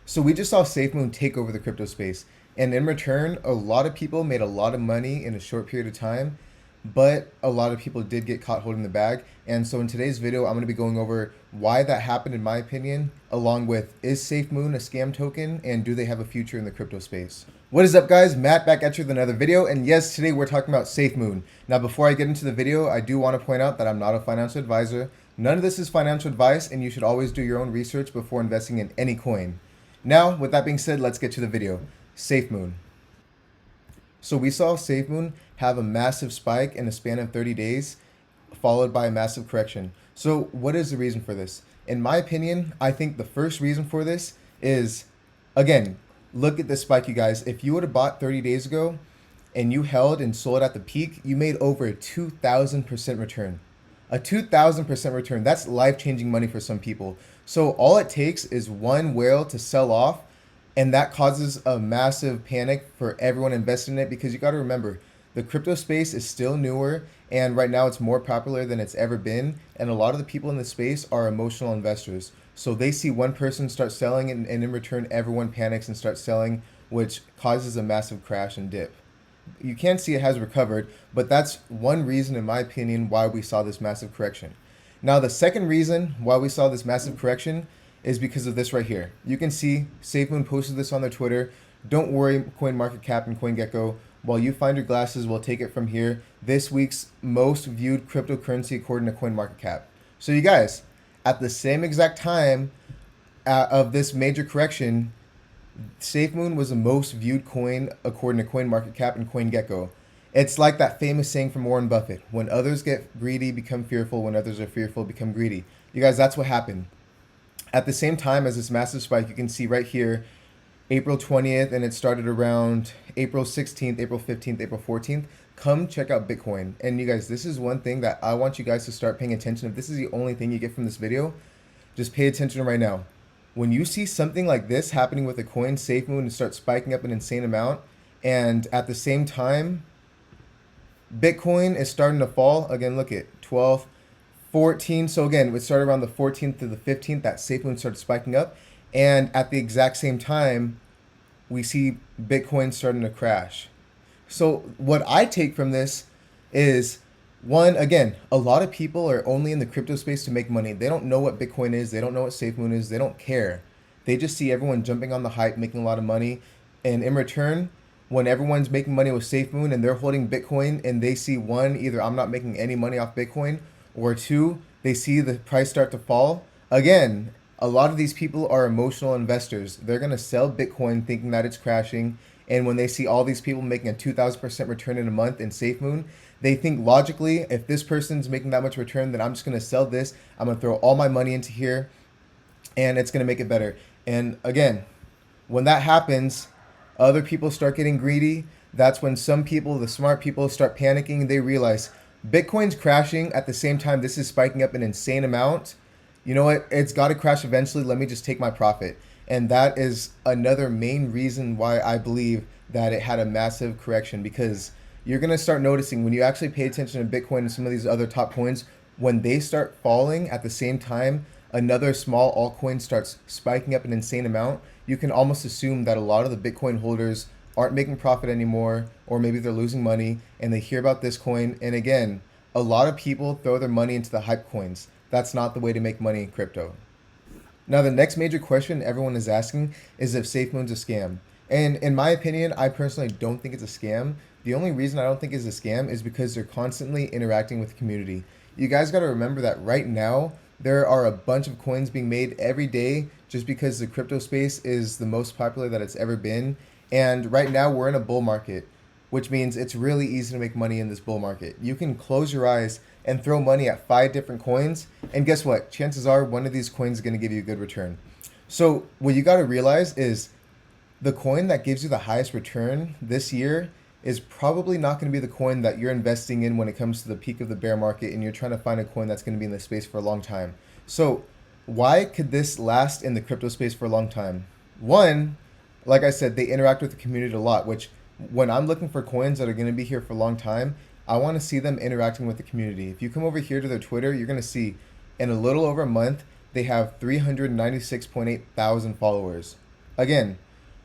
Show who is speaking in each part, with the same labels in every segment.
Speaker 1: So we just saw Safemoon take over the crypto space. And in return, a lot of people made a lot of money in a short period of time, but a lot of people did get caught holding the bag. And so in today's video, I'm going to be going over why that happened in my opinion, along with is Safemoon a scam token and do they have a future in the crypto space? What is up guys, Matt back at you with another video, and yes, today we're talking about Safemoon. Now before I get into the video, I do want to point out that I'm not a financial advisor. None of this is financial advice and you should always do your own research before investing in any coin. Now, with that being said, let's get to the video. Safemoon. So we saw Safemoon have a massive spike in a span of 30 days, followed by a massive correction. So what is the reason for this? In my opinion, I think the first reason for this is, again, look at this spike, you guys. If you would have bought 30 days ago and you held and sold at the peak, you made over a 2,000% return. A 2,000% return. That's life-changing money for some people. So all it takes is one whale to sell off, and that causes a massive panic for everyone invested in it, because you got to remember, the crypto space is still newer, and right now it's more popular than it's ever been, and a lot of the people in the space are emotional investors. So they see one person start selling, and in return, everyone panics and starts selling, which causes a massive crash and dip. You can see it has recovered, but that's one reason, in my opinion, why we saw this massive correction. Now, the second reason why we saw this massive correction is because of this right here. You can see Safemoon posted this on their Twitter. Don't worry, CoinMarketCap and CoinGecko. While you find your glasses, we'll take it from here. This week's most viewed cryptocurrency according to CoinMarketCap. So you guys, at the same exact time of this major correction, Safemoon was the most viewed coin according to CoinMarketCap and CoinGecko. It's like that famous saying from Warren Buffett: when others get greedy, become fearful. When others are fearful, become greedy. You guys, that's what happened. At the same time as this massive spike, you can see right here, April 20th, and it started around April 16th, April 15th, April 14th. Come check out Bitcoin. And you guys, this is one thing that I want you guys to start paying attention. If this is the only thing you get from this video, just pay attention right now. When you see something like this happening with a coin, Safemoon, and start spiking up an insane amount, and at the same time, Bitcoin is starting to fall. Again, look at 12, 14. So again, it started around the 14th to the 15th that Safemoon started spiking up. And at the exact same time, we see Bitcoin starting to crash. So what I take from this is, one, again, a lot of people are only in the crypto space to make money. They don't know what Bitcoin is. They don't know what Safemoon is. They don't care. They just see everyone jumping on the hype, making a lot of money. And in return, when everyone's making money with Safemoon and they're holding Bitcoin and they see, one, either I'm not making any money off Bitcoin, or two, they see the price start to fall. Again, a lot of these people are emotional investors. They're going to sell Bitcoin thinking that it's crashing. And when they see all these people making a 2,000% return in a month in Safemoon, they think logically, if this person's making that much return, then I'm just going to sell this. I'm going to throw all my money into here and it's going to make it better. And again, when that happens, other people start getting greedy. That's when some people, the smart people, start panicking. They realize Bitcoin's crashing at the same time this is spiking up an insane amount. You know what? It's got to crash eventually. Let me just take my profit. And that is another main reason why I believe that it had a massive correction, because you're going to start noticing when you actually pay attention to Bitcoin and some of these other top coins, when they start falling at the same time, another small altcoin starts spiking up an insane amount. You can almost assume that a lot of the Bitcoin holders aren't making profit anymore, or maybe they're losing money and they hear about this coin. And again, a lot of people throw their money into the hype coins. That's not the way to make money in crypto. Now, the next major question everyone is asking is if Safemoon's a scam. And in my opinion, I personally don't think it's a scam. The only reason I don't think it's a scam is because they're constantly interacting with the community. You guys got to remember that right now, there are a bunch of coins being made every day just because the crypto space is the most popular that it's ever been. And right now we're in a bull market, which means it's really easy to make money in this bull market. You can close your eyes and throw money at 5 different coins, and guess what? Chances are one of these coins is going to give you a good return. So what you got to realize is the coin that gives you the highest return this year is probably not going to be the coin that you're investing in when it comes to the peak of the bear market and you're trying to find a coin that's going to be in the space for a long time. So why could this last in the crypto space for a long time? One, like I said, they interact with the community a lot, which when I'm looking for coins that are going to be here for a long time, I want to see them interacting with the community. If you come over here to their Twitter, you're going to see in a little over a month, they have 396.8 thousand followers. Again,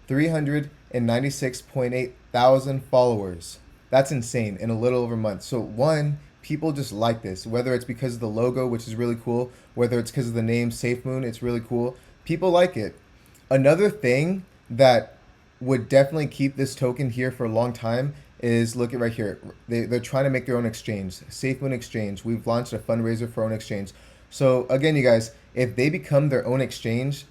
Speaker 1: 396.8 thousand followers. That's insane in a little over a month. So one, people just like this, whether it's because of the logo, which is really cool, whether it's because of the name Safemoon, it's really cool. People like it. Another thing that would definitely keep this token here for a long time is, look at right here. They're trying to make their own exchange, Safemoon Exchange. We've launched a fundraiser for our own exchange. So again, you guys, if they become their own exchange,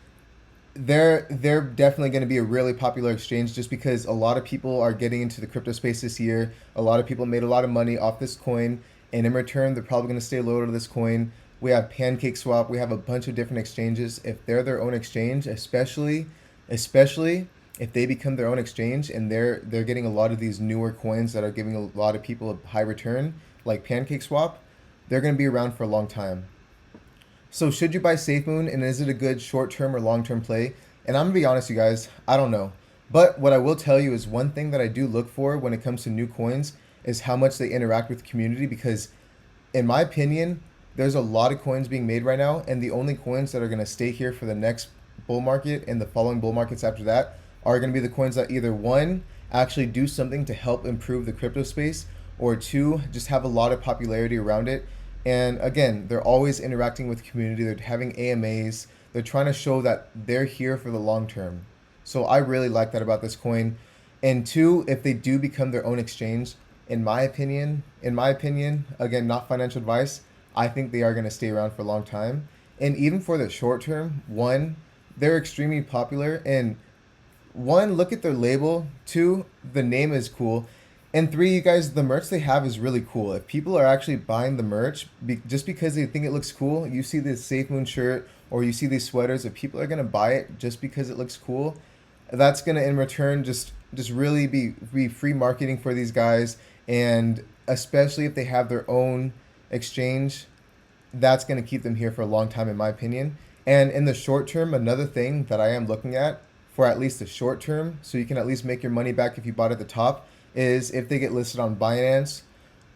Speaker 1: they're definitely going to be a really popular exchange, just because a lot of people are getting into the crypto space this year. A lot of people made a lot of money off this coin, and in return, they're probably going to stay loyal to this coin. We have PancakeSwap. We have a bunch of different exchanges. If they're their own exchange, especially if they become their own exchange and they're getting a lot of these newer coins that are giving a lot of people a high return, like PancakeSwap, they're going to be around for a long time. So should you buy Safemoon, and is it a good short-term or long-term play? And I'm gonna be honest, you guys, I don't know. But what I will tell you is, one thing that I do look for when it comes to new coins is how much they interact with the community, because in my opinion, there's a lot of coins being made right now, and the only coins that are going to stay here for the next bull market and the following bull markets after that are going to be the coins that either, one, actually do something to help improve the crypto space, or two, just have a lot of popularity around it. And again, they're always interacting with the community. They're having AMAs. They're trying to show that they're here for the long term. So I really like that about this coin. And two, if they do become their own exchange, in my opinion, again, not financial advice, I think they are going to stay around for a long time. And even for the short term, one, they're extremely popular. And one, look at their label. Two, the name is cool. And three, you guys, the merch they have is really cool. If people are actually buying the merch just because they think it looks cool, you see this Safemoon shirt or you see these sweaters, if people are going to buy it just because it looks cool, that's going to in return just really be free marketing for these guys. And especially if they have their own exchange, that's going to keep them here for a long time, in my opinion. And in the short term, another thing that I am looking at for at least the short term, so you can at least make your money back if you bought at the top, is if they get listed on Binance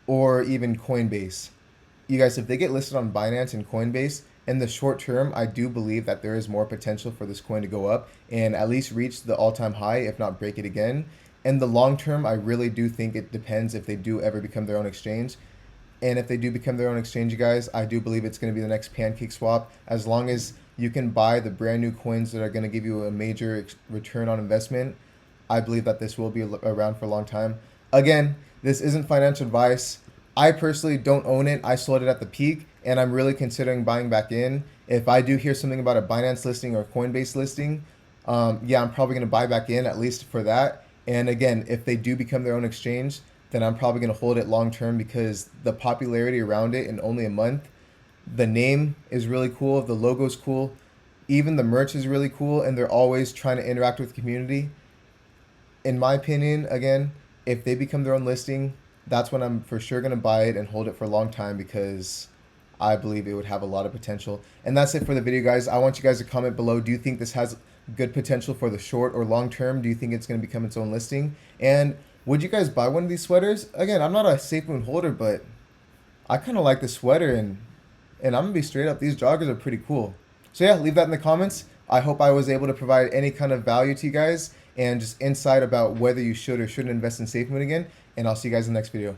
Speaker 1: or even Coinbase. You guys, if they get listed on Binance and Coinbase, in the short term, I do believe that there is more potential for this coin to go up and at least reach the all-time high, if not break it again. In the long term, I really do think it depends if they do ever become their own exchange. And if they do become their own exchange, you guys, I do believe it's going to be the next PancakeSwap. As long as you can buy the brand new coins that are going to give you a major return on investment, I believe that this will be around for a long time. Again, this isn't financial advice. I personally don't own it. I sold it at the peak, and I'm really considering buying back in. If I do hear something about a Binance listing or Coinbase listing, yeah, I'm probably going to buy back in, at least for that. And again, if they do become their own exchange, then I'm probably going to hold it long term, because the popularity around it in only a month, the name is really cool, the logo is cool, even the merch is really cool, and they're always trying to interact with the community. In my opinion, again, if they become their own listing, that's when I'm for sure going to buy it and hold it for a long time, because I believe it would have a lot of potential. And that's it for the video, guys. I want you guys to comment below. Do you think this has good potential for the short or long term? Do you think it's going to become its own listing? And would you guys buy one of these sweaters? Again, I'm not a Safemoon holder, but I kind of like the sweater, and I'm going to be straight up, these joggers are pretty cool. So yeah, leave that in the comments. I hope I was able to provide any kind of value to you guys and just insight about whether you should or shouldn't invest in Safemoon again. And I'll see you guys in the next video.